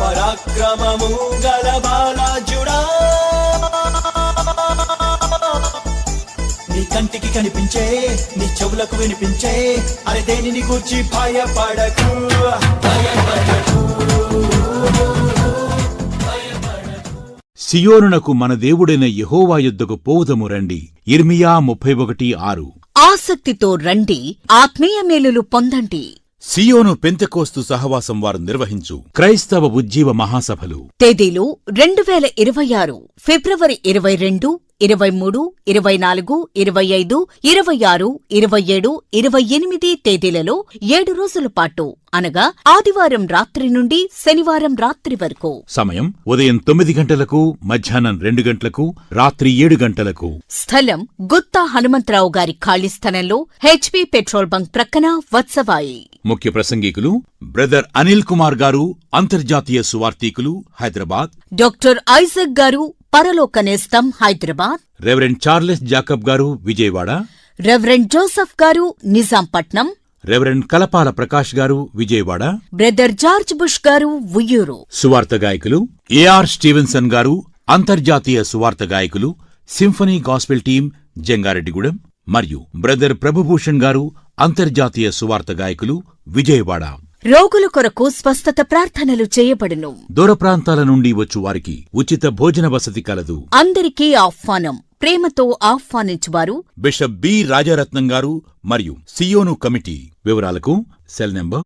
పరాక్రమము గల బాలాజుడా, నీ కంటికి కనిపించే, నీ చెవులకు వినిపించే, అరే దేనిని గూర్చి భయపడకు, భయపడకు. సియోనునకు మన దేవుడైన యెహోవా యొద్దకు పోవుదము రండి. ఇర్మియా 31:6. ఆసక్తితో రండి, ఆత్మీయ మేలులు పొందండి. సియోను పెంతెకోస్తు సహవాసం వారు నిర్వహించు క్రైస్తవ ఉజ్జీవ మహాసభలు. తేదీలు 2026 ఫిబ్రవరి 22, 23, 24, 25, 26, 27, 28 తేదీలలో 7 రోజుల పాటు, అనగా ఆదివారం రాత్రి నుండి శనివారం రాత్రి వరకు. సమయం ఉదయం 9 గంటలకు, మధ్యాహ్నం 2 గంటలకు, రాత్రి 7 గంటలకు. స్థలం గుత్తా హనుమంతరావు గారి ఖాళీ స్థలంలో HP పెట్రోల్ బంక్ ప్రక్కన వత్సవాయి. ముఖ్య ప్రసంగికులు బ్రదర్ అనిల్ కుమార్ గారు, అంతర్జాతీయ సువార్తీకులు, హైదరాబాద్. డాక్టర్ ఐజక్ గారు, పరలోక నేస్తం, హైదరాబాద్. రెవరెండ్ చార్లెస్ జాకబ్ గారు, విజయవాడ. రెవరెండ్ జోసెఫ్ గారు, నిజాంపట్నం. రెవరెండ్ కలపాల ప్రకాష్ గారు, విజయవాడ. బ్రదర్ జార్జ్ బుష్ గారు, ఉయ్యూరు. సువార్త గాయకులు AR స్టీవెన్సన్ గారు, అంతర్జాతీయ సువార్త గాయకులు, సింఫనీ గాస్పెల్ టీం, జంగారెడ్డిగూడెం. మరియు బ్రదర్ ప్రభుభూషణ్ గారు, అంతర్జాతీయ సువార్త గాయకులు, విజయవాడ. రోగుల కొరకు స్వస్థత ప్రార్థనలు చేయబడును. దూర ప్రాంతాల నుండి వచ్చు వారికి ఉచిత భోజన వసతి కలదు. అందరికీ ఆహ్వానం. ప్రేమతో ఆహ్వానించువారు బిషప్ బి రాజారత్నం గారు మరియు సియోను కమిటీ. వివరాలకు సెల్ నంబర్